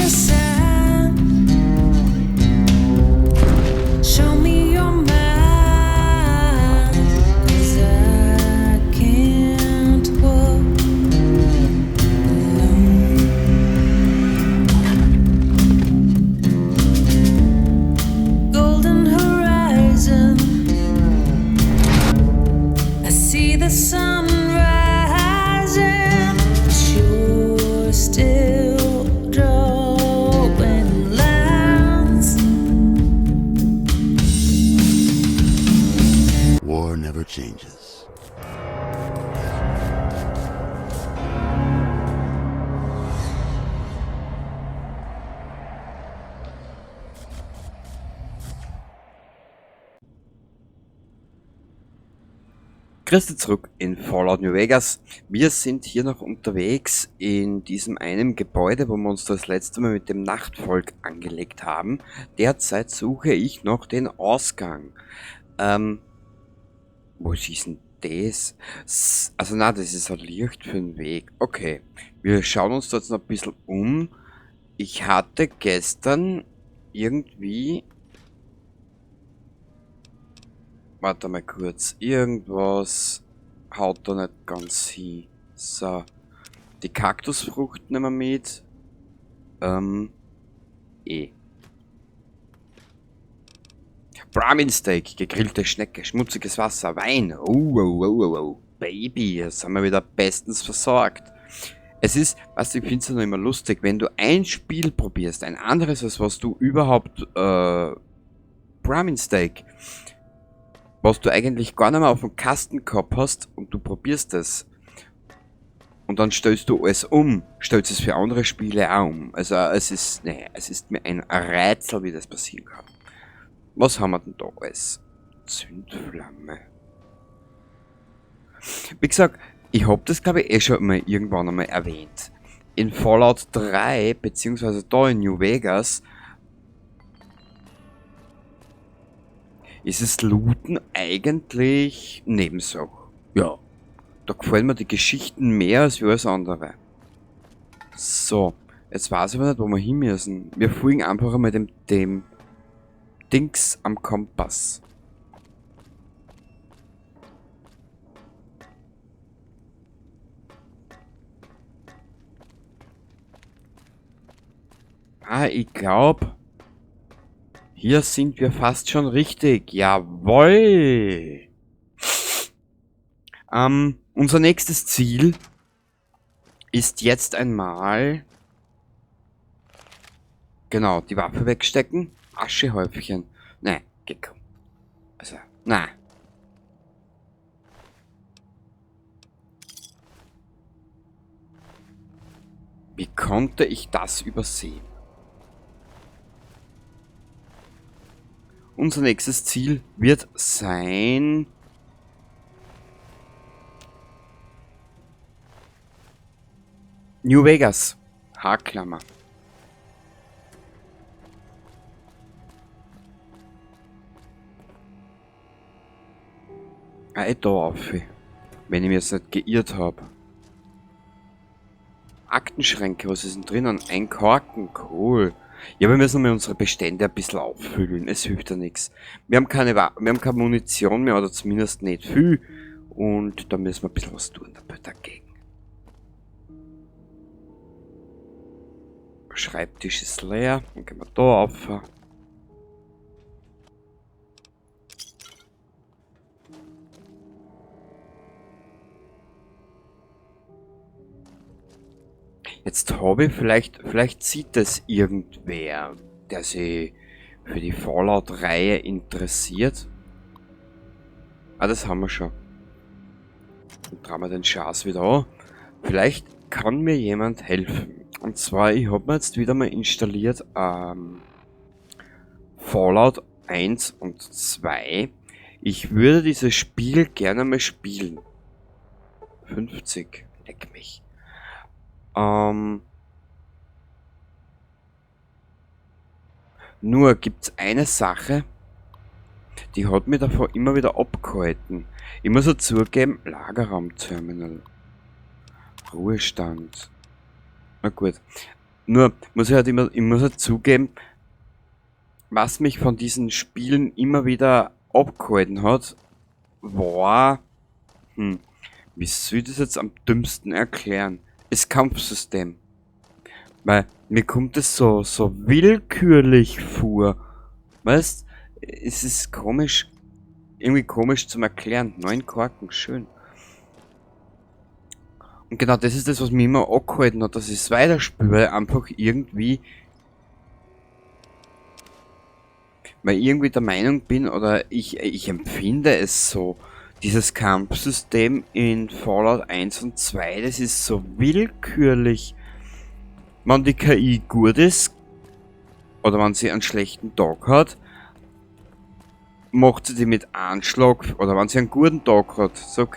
a sign. Show me your mind, 'cause I can't walk alone. Golden horizon, I see the sun rising, but you're still drawing lines. War never changes. Grüß zurück in Fallout New Vegas. Wir sind hier noch unterwegs in diesem einen Gebäude, wo wir uns das letzte Mal mit dem Nachtvolk angelegt haben. Derzeit suche ich noch den Ausgang. Wo ist denn das? Also na, das ist ein Licht für den Weg. Okay, wir schauen uns da jetzt noch ein bisschen um. Ich hatte gestern irgendwie... Warte mal kurz, irgendwas haut da nicht ganz hin. So, die Kaktusfrucht nehmen wir mit. Brahmin Steak, gegrillte Schnecke, schmutziges Wasser, Wein. Oh, Baby, jetzt sind wir wieder bestens versorgt. Es ist, was ich finde es noch immer lustig, wenn du ein Spiel probierst, ein anderes, als was du überhaupt, Brahmin Steak, was du eigentlich gar nicht mehr auf dem Kasten gehabt hast und du probierst es und dann stellst du es um, stellst es für andere Spiele auch um. Also es ist mir ein Rätsel, wie das passieren kann. Was haben wir denn da alles? Zündflamme. Wie gesagt, ich habe das glaube ich schon mal irgendwann einmal erwähnt. In Fallout 3, beziehungsweise da in New Vegas, ist es Looten eigentlich Nebensache. Ja, da gefallen mir die Geschichten mehr als alles andere. So, jetzt weiß ich aber nicht, wo wir hin müssen. Wir folgen einfach einmal dem Dings am Kompass. Ich glaube... Hier sind wir fast schon richtig. Jawohl! Unser nächstes Ziel ist jetzt einmal... Genau, die Waffe wegstecken. Aschehäufchen. Nein, geh komm. Also, nein. Wie konnte ich das übersehen? Unser nächstes Ziel wird sein... New Vegas. Haarklammer. Da auf, wenn ich mir jetzt nicht geirrt habe. Aktenschränke, was ist denn drinnen? Ein Korken, cool. Ja, wir müssen mal unsere Bestände ein bisschen auffüllen, es hilft ja nichts. Wir haben keine Munition mehr, oder zumindest nicht viel. Und da müssen wir ein bisschen was tun dagegen. Schreibtisch ist leer, dann gehen wir da auf. Jetzt habe ich, vielleicht sieht das irgendwer, der sich für die Fallout-Reihe interessiert. Das haben wir schon. Dann drehen wir den Schatz wieder an. Vielleicht kann mir jemand helfen. Und zwar, ich habe mir jetzt wieder mal installiert Fallout 1 und 2. Ich würde dieses Spiel gerne mal spielen. 50, leck mich. Nur gibt's eine Sache, die hat mich davor immer wieder abgehalten. Ich muss ja zugeben, Lagerraumterminal. Ruhestand. Na gut. Nur, muss ich halt immer, ich muss halt zugeben, was mich von diesen Spielen immer wieder abgehalten hat, war, wie soll ich das jetzt am dümmsten erklären? Das Kampfsystem. Weil mir kommt es so willkürlich vor. Weißt, es ist komisch, irgendwie komisch zum Erklären. 9 Korken, schön. Und genau das ist das, was mich immer angehalten hat, dass ich es weiterspüre, einfach irgendwie, weil ich irgendwie der Meinung bin, oder ich empfinde es so, dieses Kampfsystem in Fallout 1 und 2, das ist so willkürlich. Wenn die KI gut ist, oder wenn sie einen schlechten Tag hat, macht sie die mit Anschlag, oder wenn sie einen guten Tag hat, so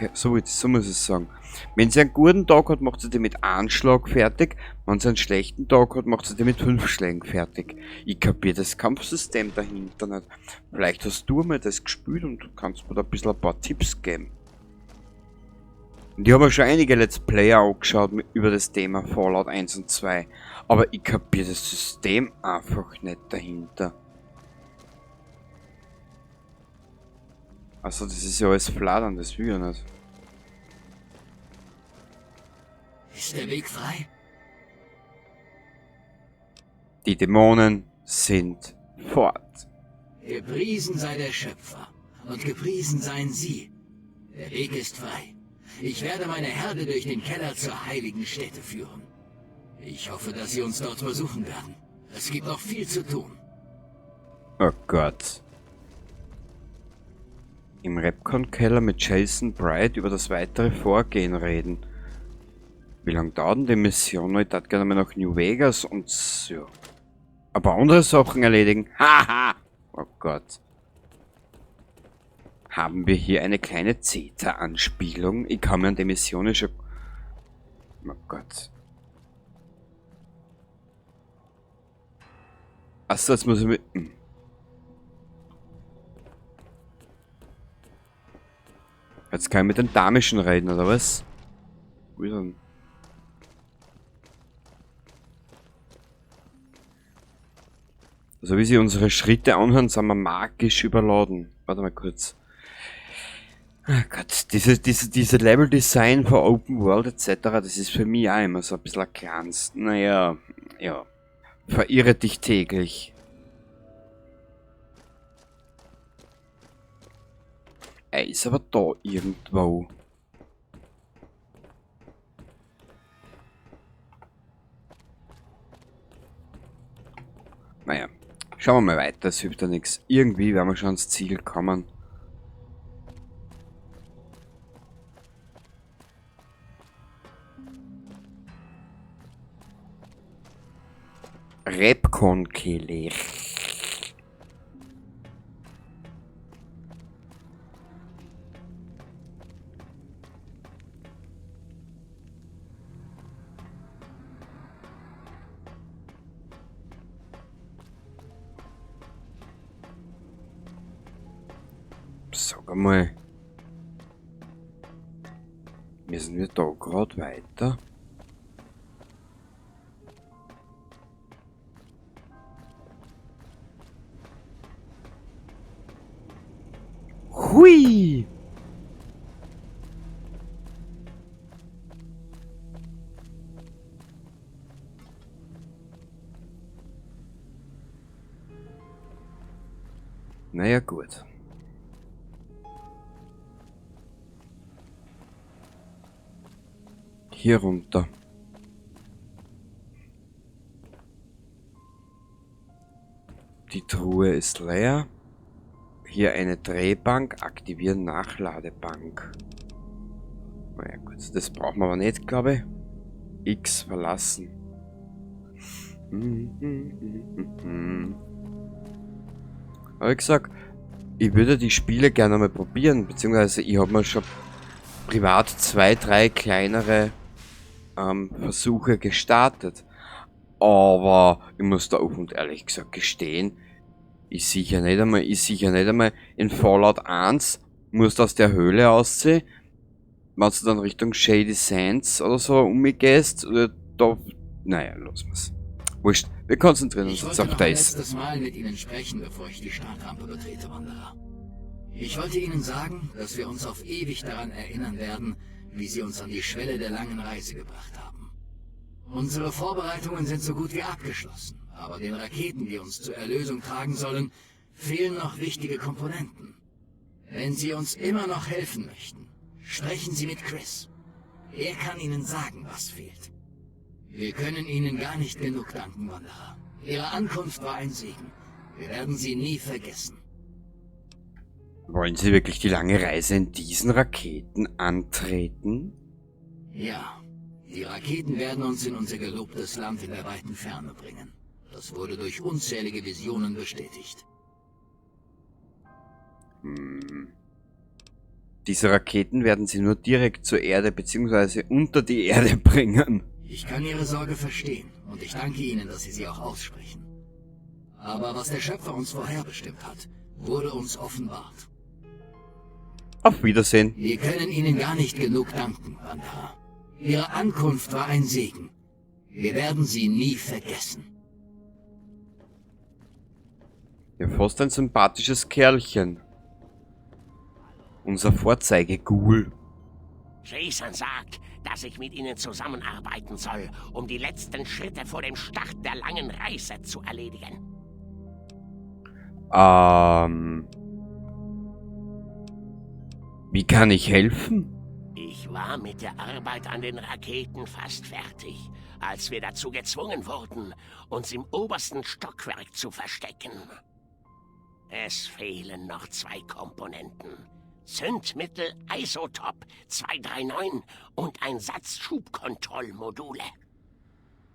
muss ich sagen. Wenn sie einen guten Tag hat, macht sie die mit Anschlag fertig, wenn sie einen schlechten Tag hat, macht sie die mit 5 Schlägen fertig. Ich kapiere das Kampfsystem dahinter nicht. Vielleicht hast du mal das gespielt und du kannst mir da ein paar Tipps geben. Und ich habe mir schon einige Let's Player angeschaut über das Thema Fallout 1 und 2, aber ich kapiere das System einfach nicht dahinter. Also das ist ja alles Fladern, das will ich ja nicht. Ist der Weg frei? Die Dämonen sind fort. Gepriesen sei der Schöpfer und gepriesen seien Sie. Der Weg ist frei. Ich werde meine Herde durch den Keller zur heiligen Stätte führen. Ich hoffe, dass Sie uns dort besuchen werden. Es gibt noch viel zu tun. Oh Gott. Im Repcon-Keller mit Jason Bright über das weitere Vorgehen reden. Wie lange dauert denn die Mission? Ich würde gerne mal nach New Vegas und so. Ein paar andere Sachen erledigen. Haha! Oh Gott. Haben wir hier eine kleine Zeta-Anspielung? Ich kann mir an die Mission schon... Oh Gott. Achso, jetzt muss ich mit... Jetzt kann ich mit den Damischen reden, oder was? Wie denn? Also wie sie unsere Schritte anhören, sind wir magisch überladen. Warte mal kurz. Oh Gott, diese Level-Design für Open World etc., das ist für mich auch immer so ein bisschen ein kleines. Naja, ja. Verirre dich täglich. Er ist aber da irgendwo. Naja, schauen wir mal weiter, es hilft ja nichts. Irgendwie werden wir schon ans Ziel kommen. Repcon-Keller. Sag einmal. Müssen wir da gerade weiter? Hui! Naja, gut. Hier runter. Die Truhe ist leer. Hier eine Drehbank, aktivieren Nachladebank. Naja gut, das brauchen wir aber nicht, glaube ich. X verlassen. Aber wie gesagt, ich würde die Spiele gerne mal probieren, beziehungsweise ich habe mir schon privat 2, 3 kleinere Versuche gestartet. Aber ich muss da offen und ehrlich gesagt gestehen, ich sicher nicht einmal in Fallout 1 musst aus der Höhle aussehen, wenn du dann Richtung Shady Sands oder so umgehst, oder da, naja, los wir's. Wurscht, wir konzentrieren uns Ich jetzt wollte auf noch ein das. letztes Mal mit Ihnen sprechen, bevor ich die Startrampe betrete, Wanderer. Ich wollte Ihnen sagen, dass wir uns auf ewig daran erinnern werden, wie Sie uns an die Schwelle der langen Reise gebracht haben. Unsere Vorbereitungen sind so gut wie abgeschlossen, aber den Raketen, die uns zur Erlösung tragen sollen, fehlen noch wichtige Komponenten. Wenn Sie uns immer noch helfen möchten, sprechen Sie mit Chris. Er kann Ihnen sagen, was fehlt. Wir können Ihnen gar nicht genug danken, Wanderer. Ihre Ankunft war ein Segen. Wir werden Sie nie vergessen. Wollen Sie wirklich die lange Reise in diesen Raketen antreten? Ja, die Raketen werden uns in unser gelobtes Land in der weiten Ferne bringen. Das wurde durch unzählige Visionen bestätigt. Diese Raketen werden Sie nur direkt zur Erde bzw. unter die Erde bringen. Ich kann Ihre Sorge verstehen und ich danke Ihnen, dass Sie sie auch aussprechen. Aber was der Schöpfer uns vorherbestimmt hat, wurde uns offenbart. Auf Wiedersehen. Wir können Ihnen gar nicht genug danken, Wanderer. Ihre Ankunft war ein Segen. Wir werden Sie nie vergessen. Ja, fast ein sympathisches Kerlchen. Unser Vorzeige-Ghoul. Jason sagt, dass ich mit Ihnen zusammenarbeiten soll, um die letzten Schritte vor dem Start der langen Reise zu erledigen. Wie kann ich helfen? Ich war mit der Arbeit an den Raketen fast fertig, als wir dazu gezwungen wurden, uns im obersten Stockwerk zu verstecken. Es fehlen noch 2 Komponenten. Zündmittel Isotop 239 und ein Satz Schubkontrollmodule.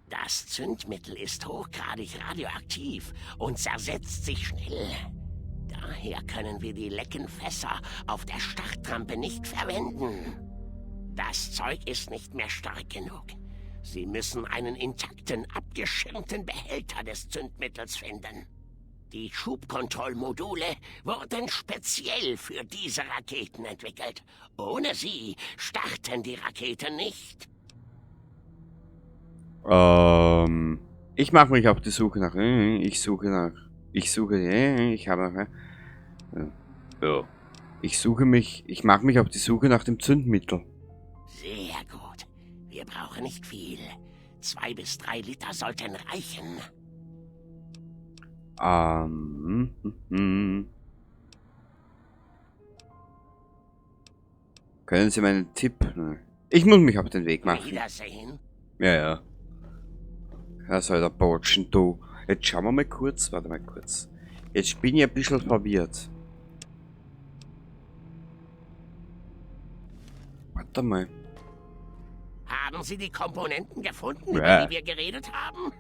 Das Zündmittel ist hochgradig radioaktiv und zersetzt sich schnell. Daher können wir die Leckenfässer auf der Startrampe nicht verwenden. Das Zeug ist nicht mehr stark genug. Sie müssen einen intakten, abgeschirmten Behälter des Zündmittels finden. Die Schubkontrollmodule wurden speziell für diese Raketen entwickelt. Ohne sie starten die Raketen nicht. Ich mache mich auf die Suche nach. Ich mache mich auf die Suche nach dem Zündmittel. Sehr gut. Wir brauchen nicht viel. 2 bis 3 Liter sollten reichen. Können Sie meinen Tipp? Ich muss mich auf den Weg machen. Wiedersehen. Ja. Was soll der Botschen, du? Jetzt schauen wir mal kurz. Warte mal kurz. Jetzt bin ich ein bisschen verwirrt. Warte mal. Haben Sie die Komponenten gefunden, Ja. über die wir geredet haben?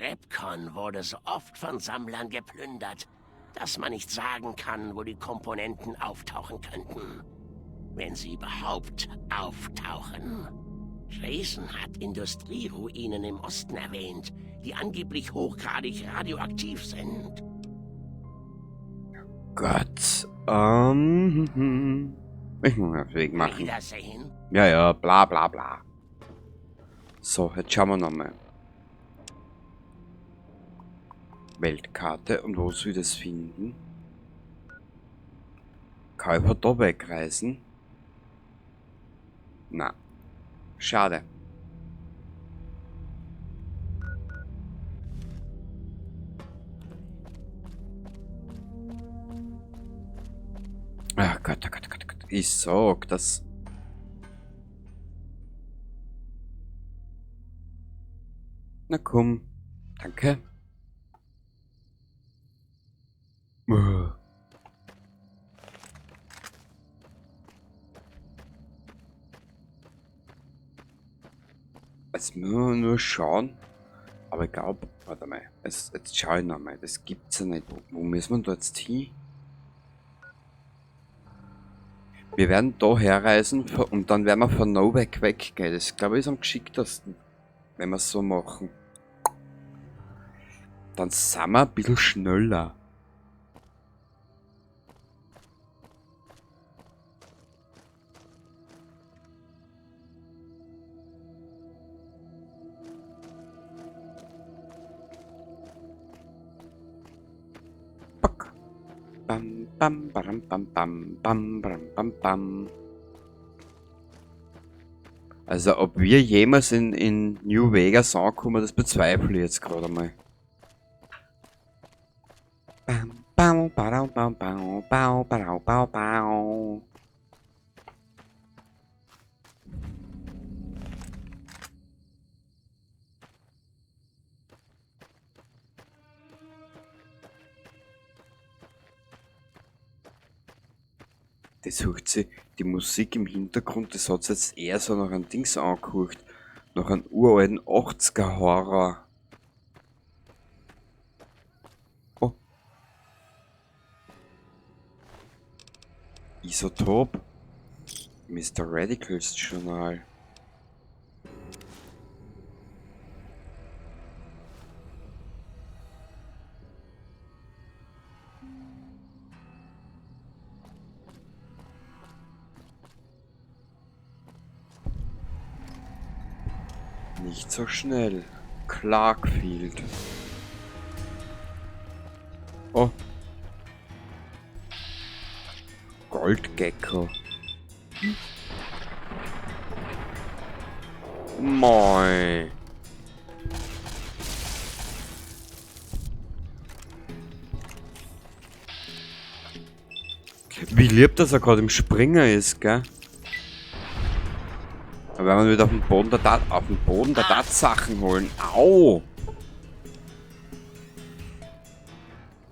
Repcon wurde so oft von Sammlern geplündert, dass man nicht sagen kann, wo die Komponenten auftauchen könnten. Wenn sie überhaupt auftauchen. Jason hat Industrieruinen im Osten erwähnt, die angeblich hochgradig radioaktiv sind. Gott. Ich muss mich auf den Weg machen. Wiedersehen. Ja, bla bla bla. So, jetzt schauen wir nochmal. Weltkarte und wo soll ich das finden? Kann ich von da wegreisen? Na, schade. Ach Gott, oh Gott, oh Gott, oh Gott. Ich sag das. Na komm, danke. Jetzt müssen wir nur schauen. Aber ich glaube, warte mal, jetzt schaue ich nochmal. Das gibt's ja nicht. Wo müssen wir da jetzt hin? Wir werden da herreisen und dann werden wir von Novak weggehen. Das glaube ich ist am geschicktesten, wenn wir es so machen. Dann sind wir ein bisschen schneller. Bam, bam, badam, bam, bam, bam, badam, bam, bam. Also, ob wir jemals in New Vegas ankommen, das bezweifle ich jetzt gerade mal. Bam, bam, badam, bam, bam, bam, badam, bam, bam. Das hört sich, die Musik im Hintergrund, das hat sich jetzt eher so nach einem Dings angehört. Nach einem uralten 80er-Horror. Oh. Isotop. Mr. Radicals Journal. Nicht so schnell. Clarkfield. Oh. Goldgecko. Moi. Wie lieb, dass er gerade im Springer ist, gell? Aber wenn wir wieder auf den Boden der Tatsachen holen. Au!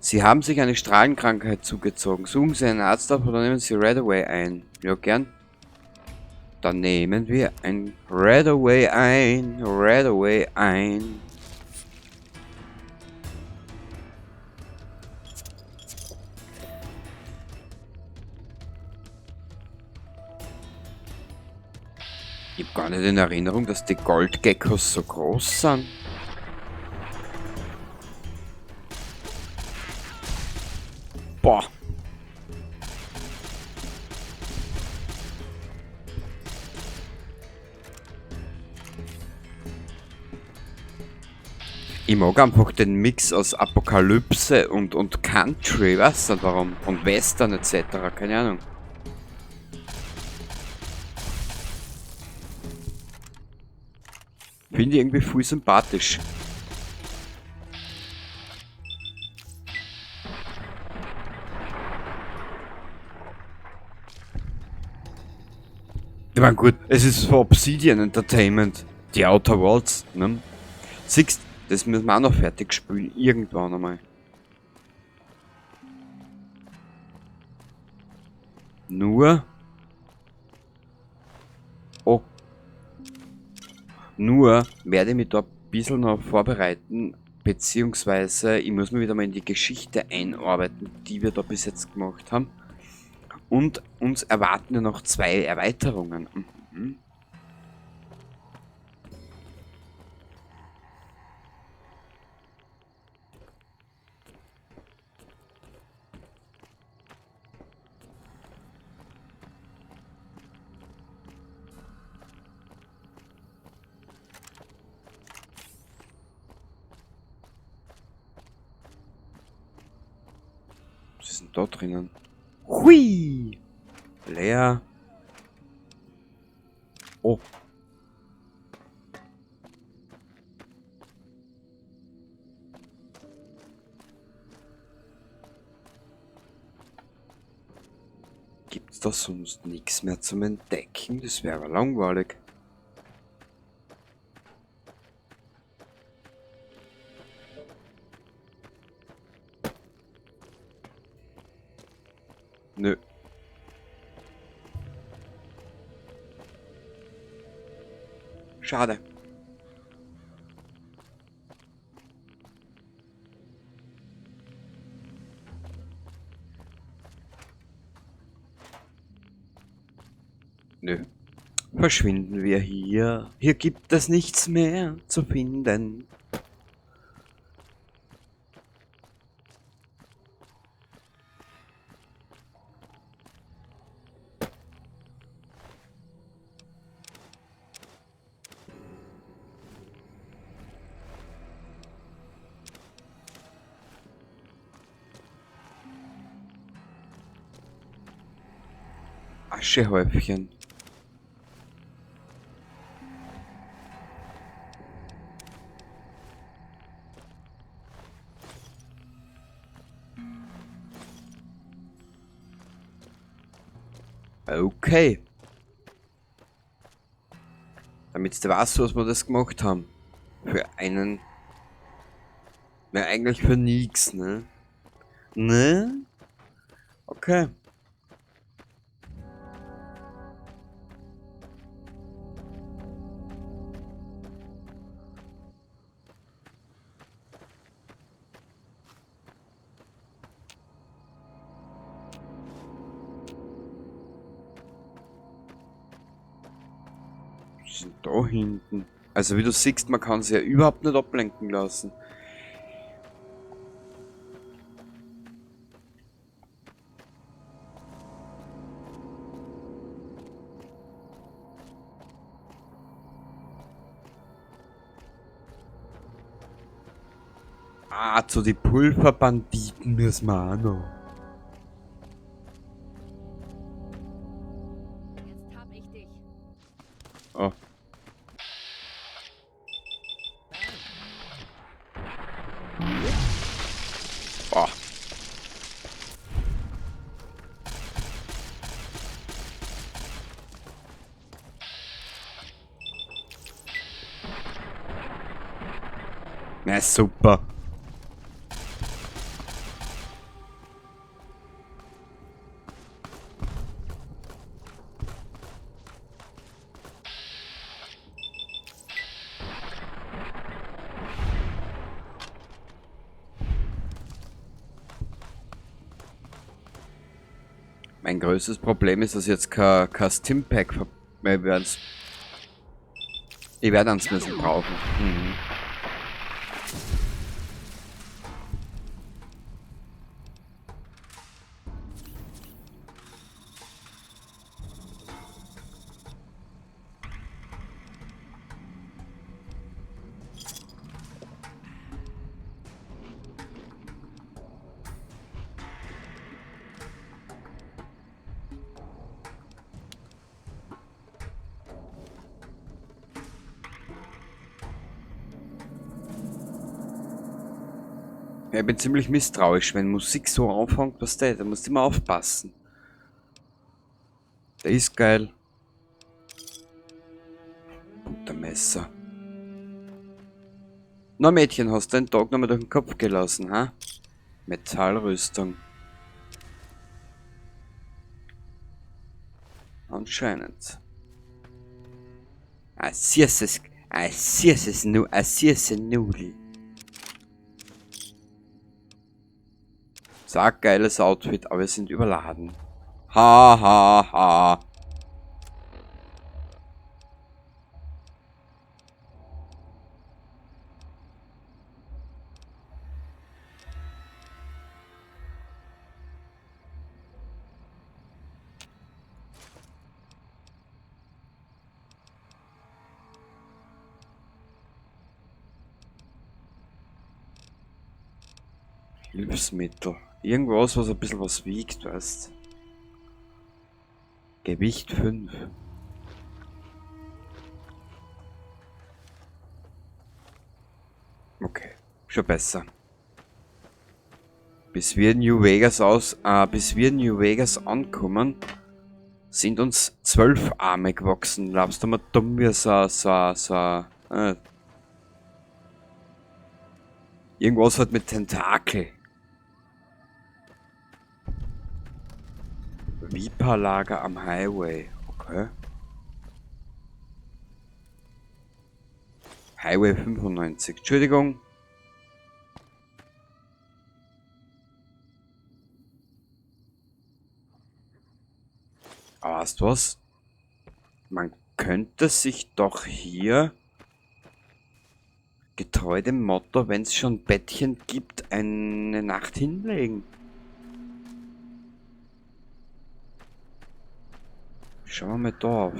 Sie haben sich eine Strahlenkrankheit zugezogen. Suchen Sie einen Arzt auf oder nehmen Sie Redaway ein. Ja, gern. Dann nehmen wir ein Redaway ein. Redaway ein. Ich hab gar nicht in Erinnerung, dass die Goldgeckos so groß sind. Boah. Ich mag einfach den Mix aus Apokalypse und Country, weißt du warum? Und Western etc., keine Ahnung. Finde ich irgendwie voll sympathisch. Ich meine gut, es ist für Obsidian Entertainment. Die Outer Worlds, ne? Siehst, das müssen wir auch noch fertig spielen, irgendwann einmal. Nur... Oh. Nur werde ich mich da ein bisschen noch vorbereiten, beziehungsweise ich muss mir wieder mal in die Geschichte einarbeiten, die wir da bis jetzt gemacht haben. Und uns erwarten ja noch 2 Erweiterungen. Mhm. Was ist denn da drinnen? Hui! Leer. Oh. Gibt's da sonst nichts mehr zum Entdecken? Das wäre aber langweilig. Nö. Schade. Nö. Verschwinden wir hier. Hier gibt es nichts mehr zu finden. Aschehäufchen. Okay. Damit du weißt, was wir das gemacht haben. Für einen... Na, eigentlich für nix, ne? Ne? Okay. Was ist denn da hinten? Also wie du siehst, man kann sich ja überhaupt nicht ablenken lassen. Ah, zu die Pulverbanditen müssen wir auch noch. Jetzt hab ich dich. Oh. Oh. Na super. Mein größtes Problem ist, dass ich jetzt kein Stimpack habe. Ich werde eins müssen brauchen. Mhm. Ja, ich bin ziemlich misstrauisch, wenn Musik so anfängt, was da musst du immer aufpassen. Der ist geil. Buttermesser. Na Mädchen, hast du den Tag nochmal durch den Kopf gelassen, ha? Metallrüstung. Anscheinend. Ein süßes Nudel. So ein geiles Outfit, aber wir sind überladen. Ha ha ha. Hilfsmittel. Irgendwas, was ein bisschen was wiegt, weißt. Gewicht 5. Okay, schon besser. Bis wir in New Vegas ankommen, sind uns 12 Arme gewachsen. Glaubst du mal dumm wie irgendwas halt mit Tentakel. Vipa-Lager am Highway. Okay. Highway 95. Entschuldigung. Aber weißt du was? Man könnte sich doch hier getreu dem Motto, wenn es schon Bettchen gibt, eine Nacht hinlegen. Schauen wir mal da auf.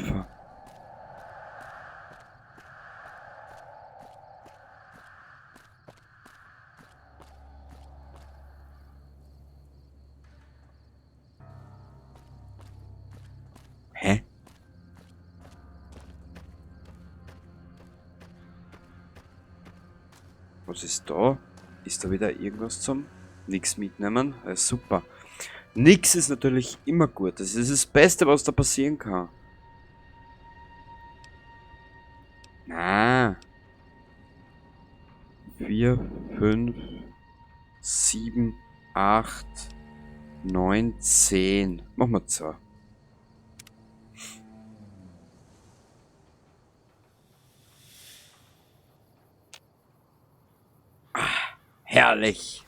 Hä? Was ist da? Ist da wieder irgendwas zum nix mitnehmen? Super. Nix ist natürlich immer gut. Das ist das Beste, was da passieren kann. Na. 4, 5, 7, 8, 9, 10. Machen wir so. Herrlich.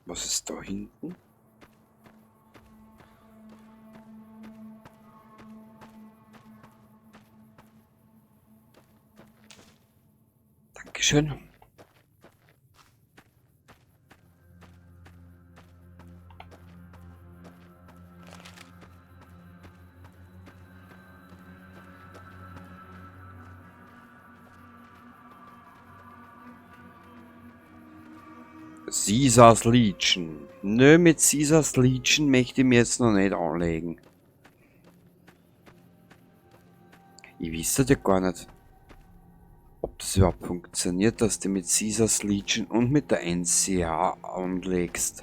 Was ist da hinten? Dankeschön. Caesars Legion. Nö, mit Caesars Legion möchte ich mir jetzt noch nicht anlegen. Ich wüsste ja gar nicht, ob das überhaupt funktioniert, dass du mit Caesars Legion und mit der NCA anlegst.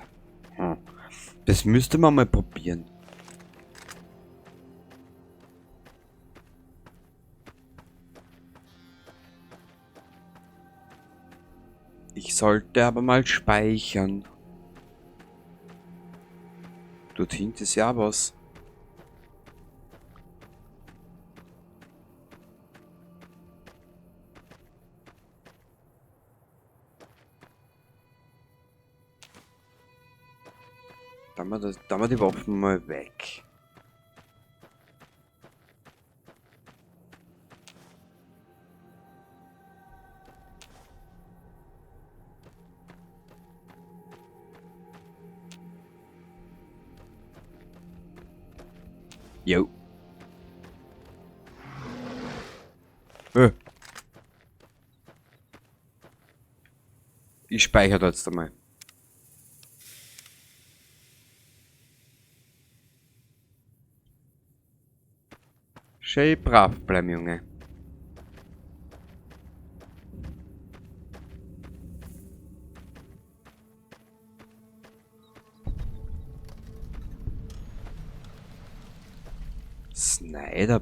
Das müsste man mal probieren. Ich sollte aber mal speichern. Dort hinten ist ja was. Da haben wir die Waffen mal weg. Jo. Ich speichere jetzt einmal. Schön brav bleiben, Junge. Snyder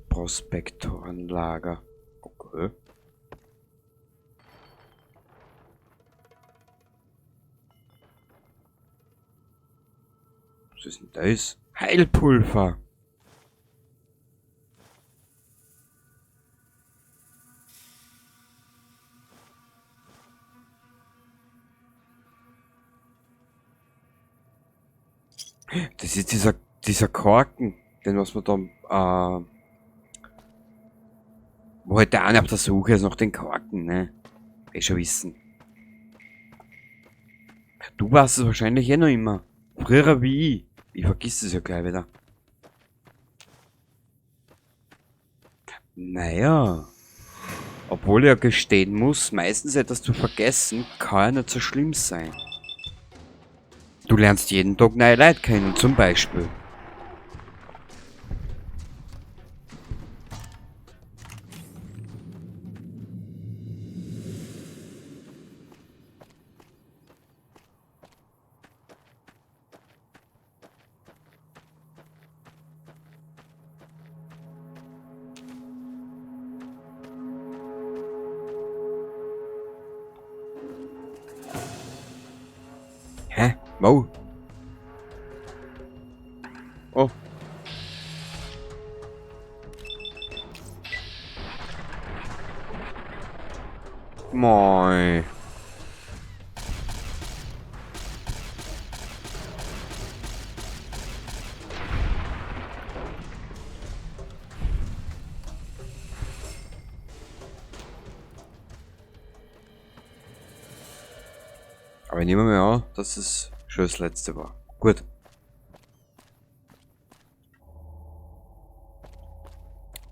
Prospektorenlager. Okay. Was ist denn das? Heilpulver. Das ist dieser Korken, den was man da, wo halt der eine auf der Suche ist nach den Korken, ne? Schon wissen. Du warst es wahrscheinlich eh noch immer. Früher wie ich. Ich vergiss es ja gleich wieder. Naja. Obwohl ich ja gestehen muss, meistens etwas zu vergessen, kann ja nicht so schlimm sein. Du lernst jeden Tag neue Leute kennen, zum Beispiel. Hä? Wo? Oh. Moi. Aber ich nehme mal an, dass es schon das letzte war. Gut.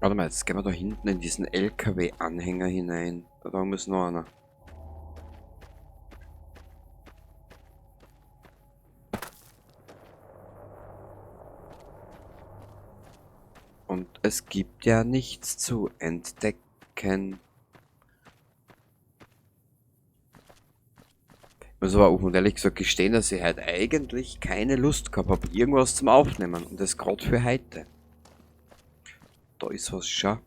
Warte mal, jetzt gehen wir da hinten in diesen LKW-Anhänger hinein. Da muss noch einer. Es gibt ja nichts zu entdecken. Ich muss aber auch und ehrlich gesagt gestehen, dass ich halt eigentlich keine Lust gehabt habe, irgendwas zum Aufnehmen. Und das gerade für heute. Da ist was schon.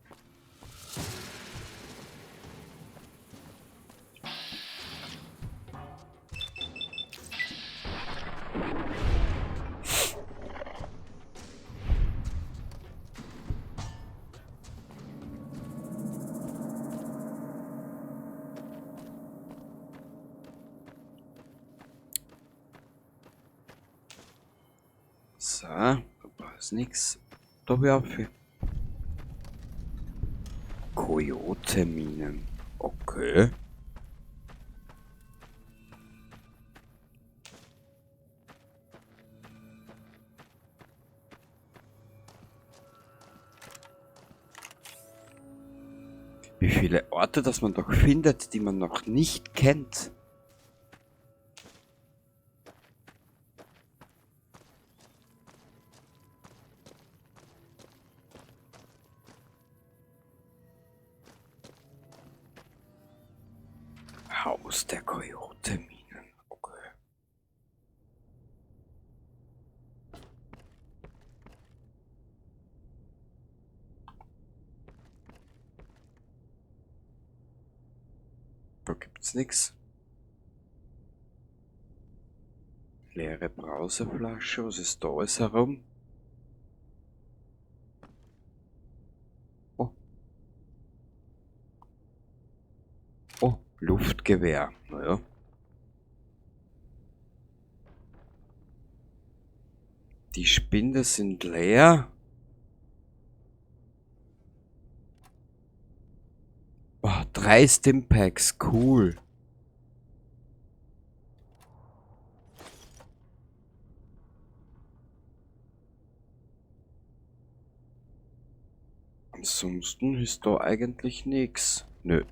So, da ist nix. Da hör auf. Kojote-Minen. Okay. Wie viele Orte, dass man doch findet, die man noch nicht kennt. Haus der Kojote-Minen. Okay. Da gibt's nix. Leere Brauseflasche, was ist da alles herum? Oh. Oh, Luftgewehr. Naja. Die Spinde sind leer. Oh, 3 Stimpaks, cool. Ansonsten ist da eigentlich nichts. Nö.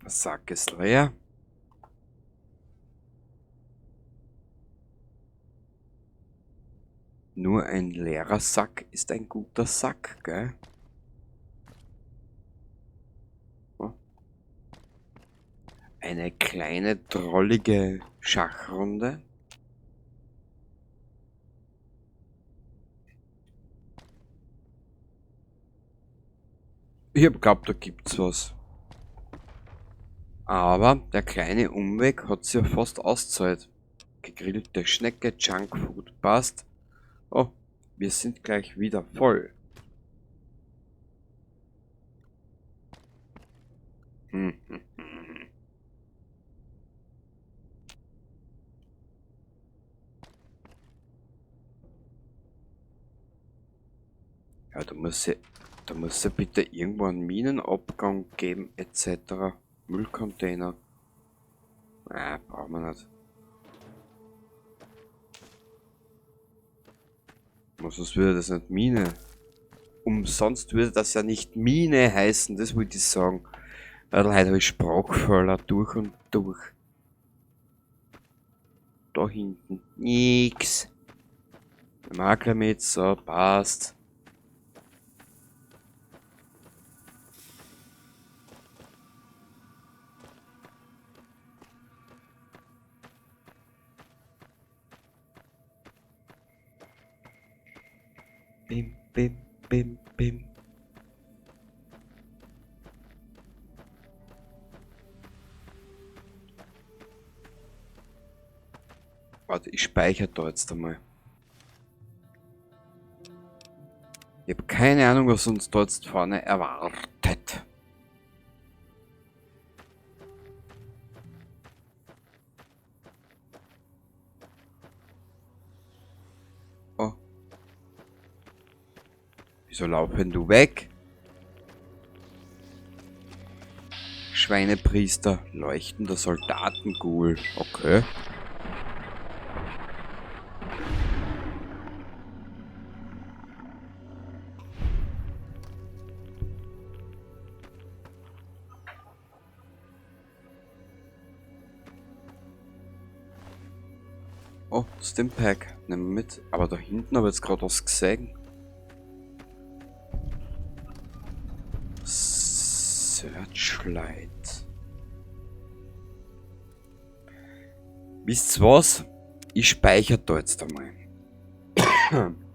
Der Sack ist leer. Nur ein leerer Sack ist ein guter Sack, gell? Oh. Eine kleine, drollige Schachrunde. Ich hab glaubt, da gibt's was. Aber der kleine Umweg hat sich ja fast ausgezahlt. Gegrillte Schnecke, Junkfood, passt. Oh, wir sind gleich wieder voll. Ja, da muss ja bitte irgendwo einen Minenabgang geben, etc. Müllcontainer. Brauchen wir nicht. Sonst würde das nicht Mine. Umsonst würde das ja nicht Mine heißen, das würde ich sagen. Weil heute habe ich Sprachfehler durch und durch. Da hinten nix. Makler mit, so, passt. Bim, bim, bim, bim. Warte, ich speichere da jetzt einmal. Ich habe keine Ahnung, was uns da jetzt vorne erwartet. Oh. Wieso laufen du weg? Schweinepriester, leuchtender Soldatenghoul. Okay. Oh, Stimpack. Nehmen wir mit. Aber da hinten habe ich jetzt gerade was gesehen. Searchlight. Wisst ihr was? Ich speichere da jetzt einmal.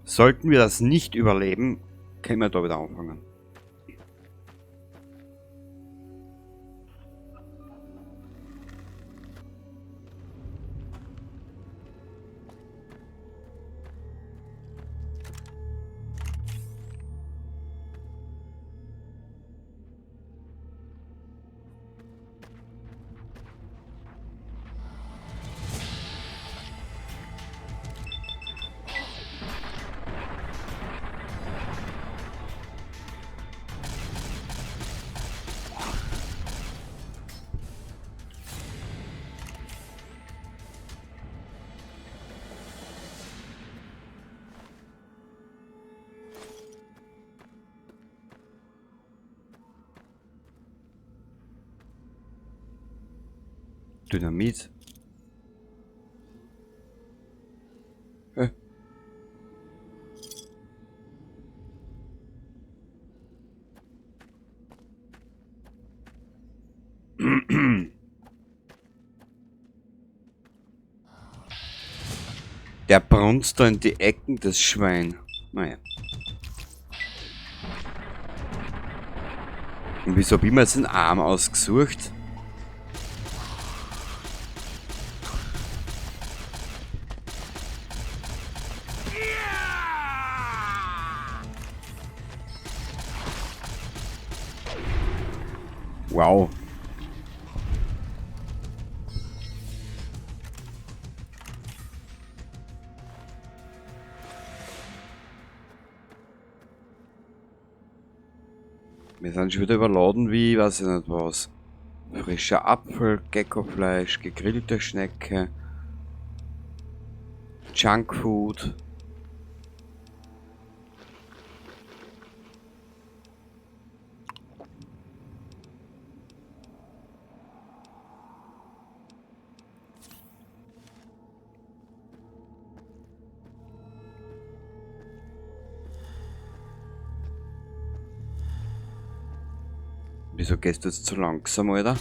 Sollten wir das nicht überleben, können wir da wieder anfangen. Dynamit. Hä? Der brunst da in die Ecken, das Schwein. Naja. Und wieso habe ich mir jetzt den Arm ausgesucht? Wow. Wir sind schon wieder überladen wie, weiß ich nicht was. Frischer Apfel, Geckofleisch, gegrillte Schnecke, Junkfood. Wieso gehst du jetzt so langsam, Alter?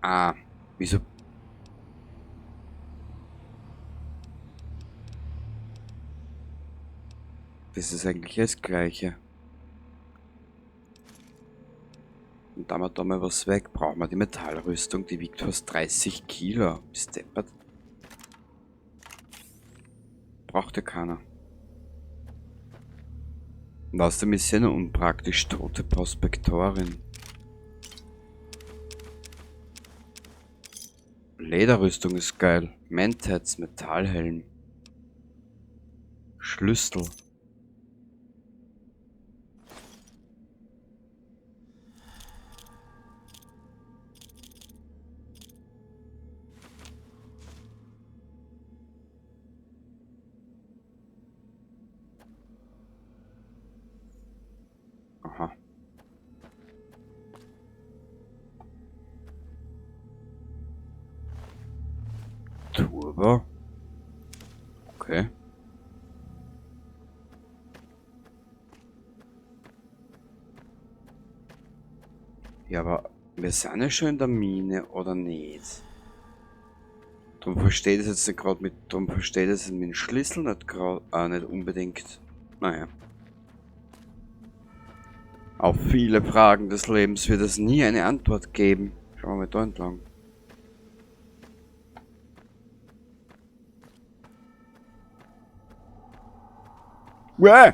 Ah, wieso? Das ist eigentlich das Gleiche. Und da wir da mal was weg, brauchen wir die Metallrüstung, die wiegt fast 30 Kilo. Bist deppert. Braucht ja keiner. Und außerdem ist sie eine unpraktisch tote Prospektorin. Lederrüstung ist geil. Mentats, Metallhelm. Schlüssel. Aha. Turbo. Okay. Ja, aber wir sind ja schon in der Mine, oder nicht? Darum verstehe ich das jetzt nicht gerade mit, darum verstehe ich das mit dem Schlüssel nicht gerade, nicht unbedingt. Naja. Auf viele Fragen des Lebens wird es nie eine Antwort geben. Schauen wir mal da entlang. Uäh!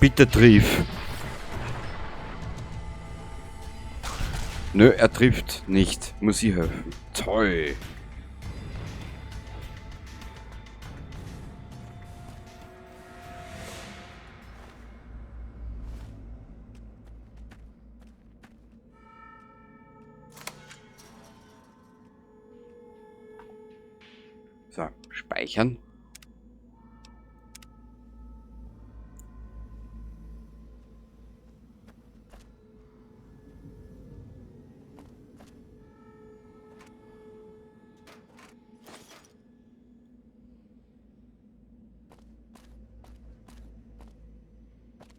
Bitte triff. Nö, er trifft nicht. Muss ich helfen. Toll. So, speichern.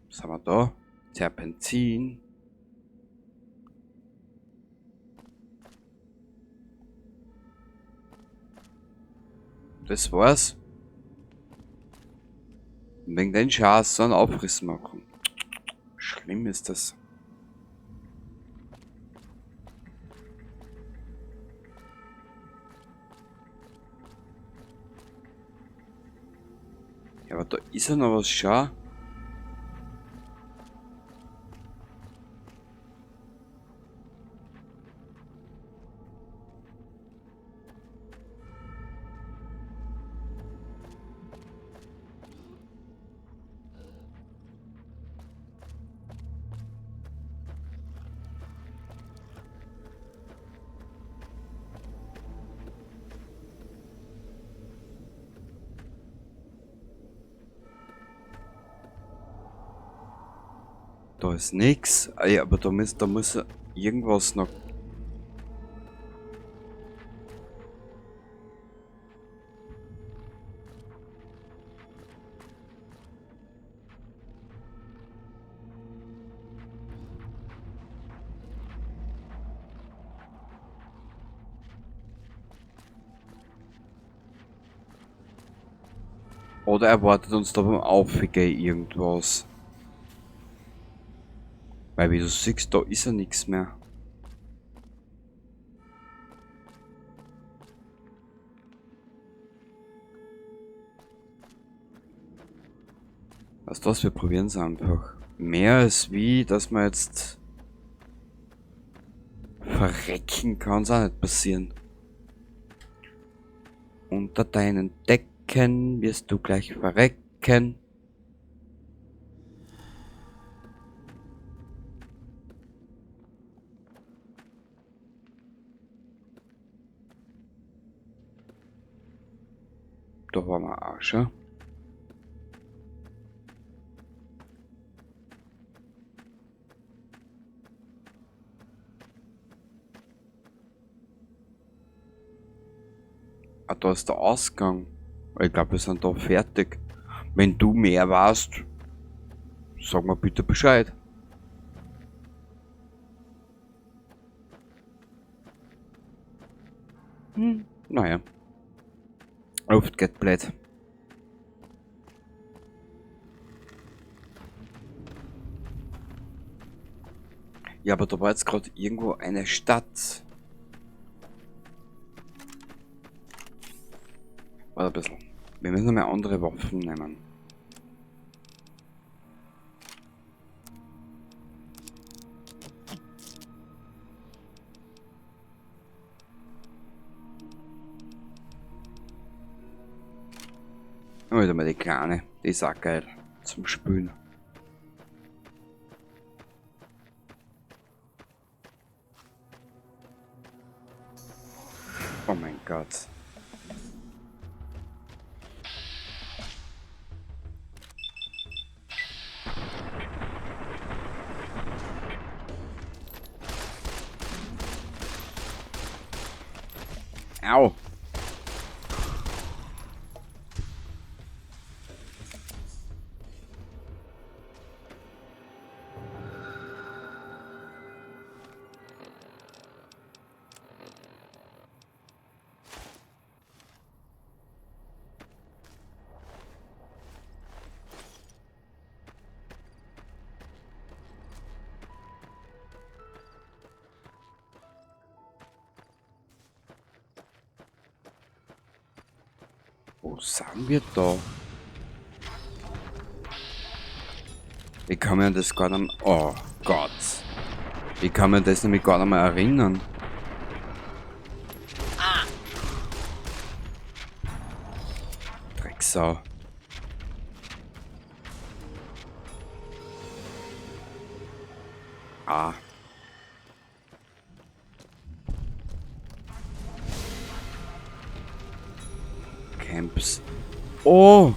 Was haben wir da? Terpentin. Das war's. Und wegen den Schatz so einen Aufriss machen. Schlimm ist das. Ja, aber da ist ja noch was, schau. Da ist nix. Ah ja, aber da muss irgendwas noch. Oder erwartet uns da beim Aufgehen irgendwas. Weil wie du siehst, da ist ja nichts mehr. Was das, wir probieren es einfach. Mehr als wie, dass man jetzt verrecken kann, es auch nicht passieren. Unter deinen Decken wirst du gleich verrecken. Da waren wir auch schon. Ah, da ist der Ausgang. Ich glaube, wir sind da fertig. Wenn du mehr weißt, sag mir bitte Bescheid. Naja. Luft geht blöd. Ja, aber da war jetzt gerade irgendwo eine Stadt. Warte ein bisschen. Wir müssen noch mal andere Waffen nehmen. Und wieder mal die kleine. Die ist auch geil zum Spülen. Oh mein Gott. Au. Wo sind wir da? Ich kann mir an das gar nicht mehr... Oh Gott. Ich kann mir an das nämlich gar nicht mehr erinnern. Drecksau. Ah. Camps. Oh!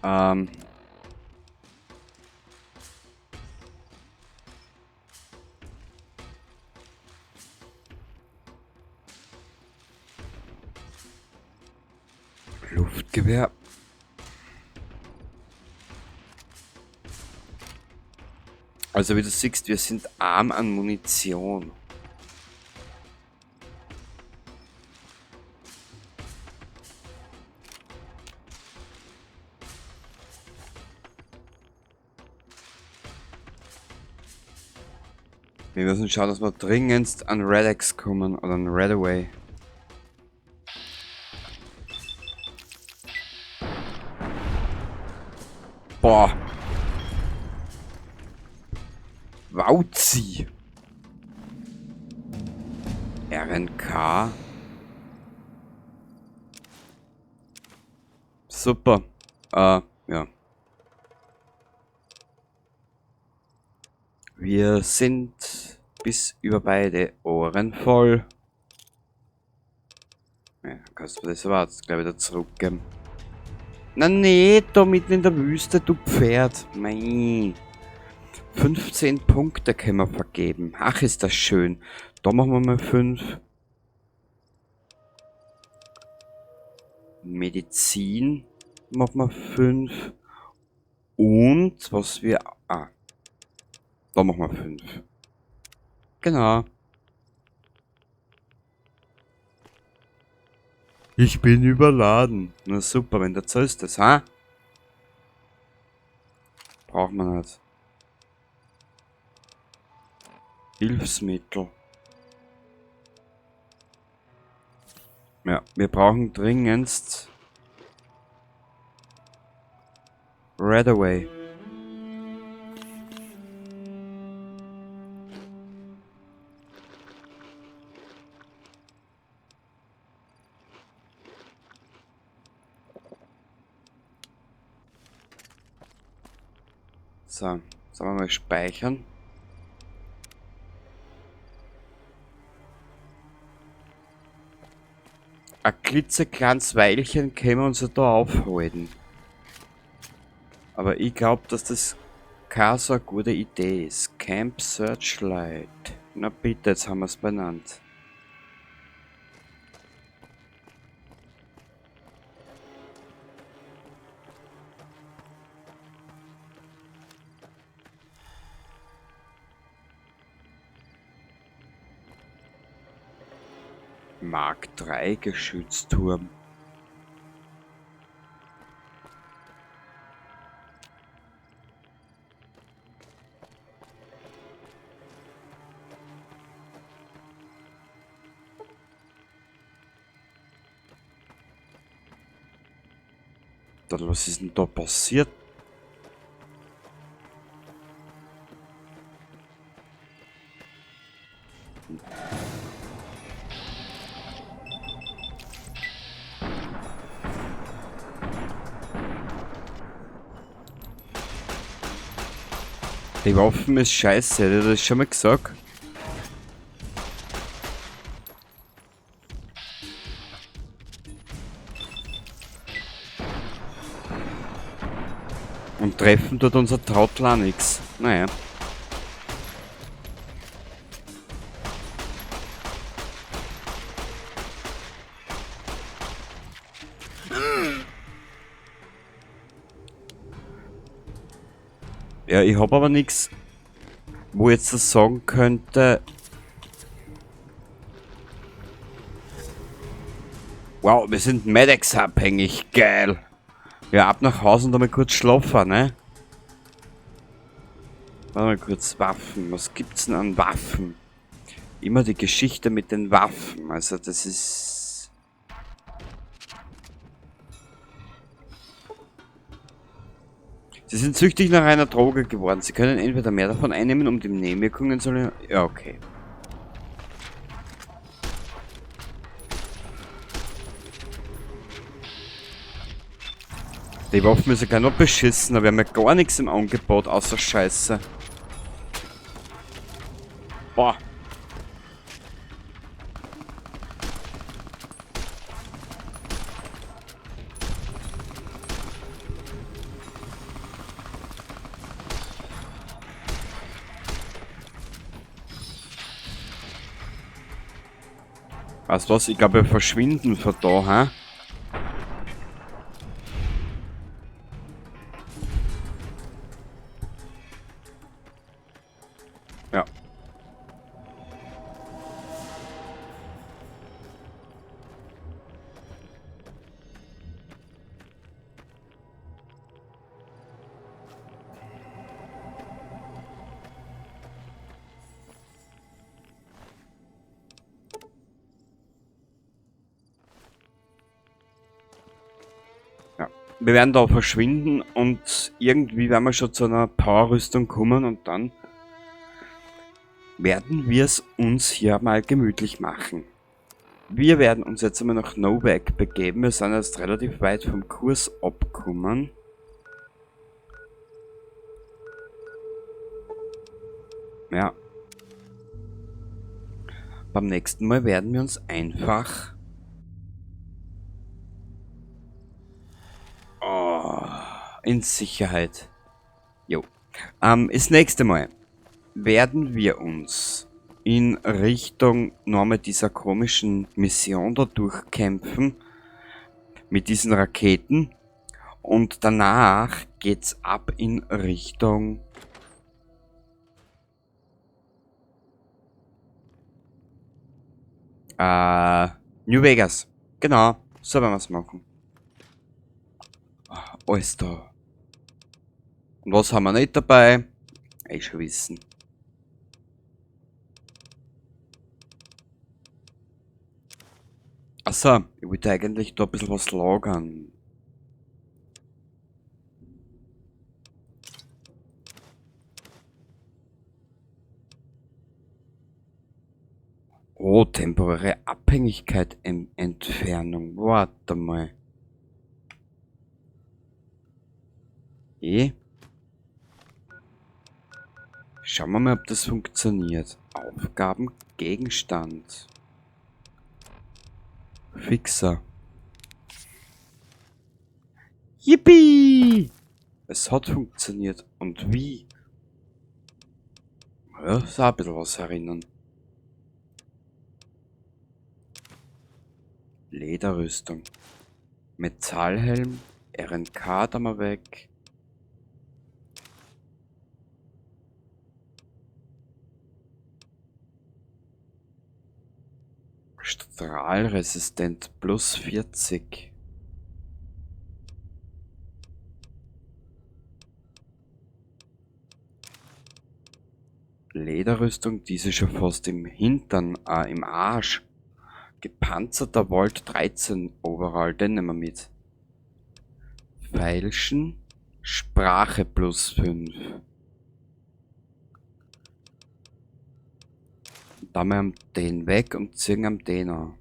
Ähm. Luftgewehr. Also wie du siehst, wir sind arm an Munition. Wir müssen schauen, dass wir dringendst an Redex kommen oder an Redaway. Boah. Wauzi. RNK. Super. Ja. Wir sind bis über beide Ohren voll. Ja, kannst du das aber jetzt gleich wieder zurückgeben. Na nee, da mitten in der Wüste, du Pferd. Mei. 15 Punkte können wir vergeben. Ach, ist das schön. Da machen wir mal 5. Medizin machen wir 5. Und was wir... Ah. Da machen wir 5. Genau. Ich bin überladen. Na super, wenn du zahlst das, ha? Braucht man nicht. Hilfsmittel. Ja, wir brauchen dringendst Redaway. So, sagen wir mal speichern. Ein klitzekleines Weilchen können wir uns ja da aufhalten. Aber ich glaube, dass das keine so eine gute Idee ist. Camp Searchlight. Na bitte, jetzt haben wir es benannt. Mark 3 Geschützturm. Was ist denn da passiert? Die Waffen ist scheiße, hätte ich das schon mal gesagt? Und treffen tut unser Trottel auch nix. Naja. Ja, ich hab aber nichts, wo ich jetzt das sagen könnte. Wow, wir sind Medics abhängig, geil. Ja, ab nach Hause und einmal kurz schlafen, ne? Warte mal kurz, Waffen. Was gibt's denn an Waffen? Immer die Geschichte mit den Waffen. Also das ist... Sie sind süchtig nach einer Droge geworden. Sie können entweder mehr davon einnehmen, um die Nebenwirkungen zu... Ja, okay. Die Waffen müssen gleich noch beschissen, aber wir haben ja gar nichts im Angebot, außer Scheiße. Boah. Weißt du was? Ich glaube, wir verschwinden von da, hä? Ja. Wir werden da verschwinden und irgendwie werden wir schon zu einer Powerrüstung kommen und dann werden wir es uns hier mal gemütlich machen. Wir werden uns jetzt einmal nach Novak begeben. Wir sind jetzt relativ weit vom Kurs abgekommen. Ja. Beim nächsten Mal werden wir uns einfach... in Sicherheit. Jo. Das nächste Mal werden wir uns in Richtung nochmal dieser komischen Mission da durchkämpfen. Mit diesen Raketen. Und danach geht's ab in Richtung... New Vegas. Genau. So werden wir es machen. Alles da. Und was haben wir nicht dabei? Schon wissen. Achso, ich wollte eigentlich da ein bisschen was lagern. Oh, temporäre Abhängigkeit im Entfernung. Warte mal. Schauen wir mal, ob das funktioniert. Aufgaben, Gegenstand. Fixer. Yippie! Es hat funktioniert. Und wie? Ja, ist auch ein bisschen was erinnern. Lederrüstung. Metallhelm. RNK da mal weg. Strahlresistent plus 40. Lederrüstung, diese schon fast im Hintern, im Arsch. Gepanzerter Volt 13 Overall, den nehmen wir mit. Feilschen, Sprache plus 5. Dann wir den weg und ziehen am den an.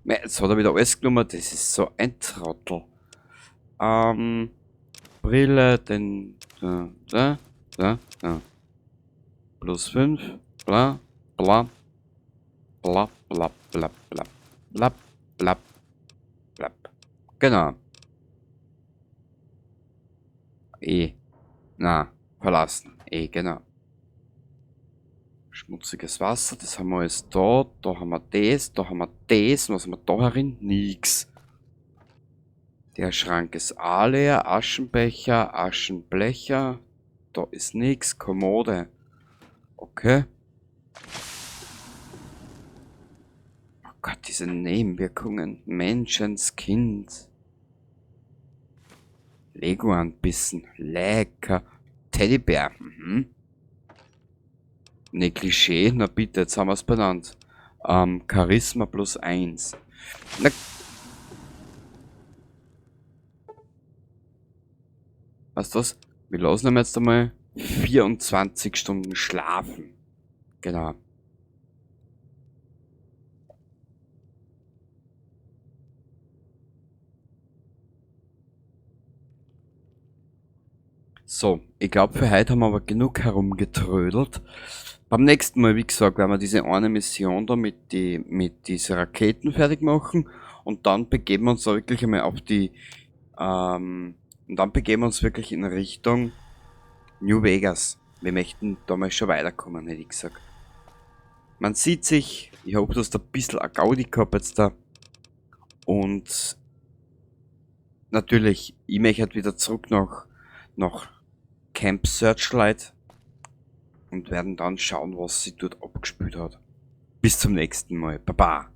Jetzt hat er wieder alles genommen, das ist so ein Trottel. Brille, den... Da. Plus 5, bla, bla, bla, bla, bla, bla, bla, bla, bla. Genau. Verlassen. Genau. Schmutziges Wasser, das haben wir alles da. Da haben wir das, da haben wir das. Was haben wir da herin? Nix. Der Schrank ist auch leer. Aschenbecher, Aschenblecher. Da ist nix. Kommode. Okay. Oh Gott, diese Nebenwirkungen. Menschenskind. Lego anbissen. Lecker. Teddybär. Ne, Klischee, na bitte, jetzt haben wir es benannt. Charisma plus 1. Na, weißt du was? Wir lassen ihm jetzt einmal 24 Stunden schlafen. Genau. So, ich glaube für heute haben wir aber genug herumgetrödelt. Beim nächsten Mal, wie gesagt, werden wir diese eine Mission da mit diese Raketen fertig machen und dann begeben wir uns da wirklich einmal auf die, und dann begeben wir uns wirklich in Richtung New Vegas. Wir möchten da mal schon weiterkommen, hätte ich gesagt. Man sieht sich, ich hoffe, du hast ein bisschen eine Gaudi gehabt jetzt da. Und natürlich, ich möchte halt wieder zurück nach Camp Searchlight und werden dann schauen, was sie dort abgespielt hat. Bis zum nächsten Mal. Baba.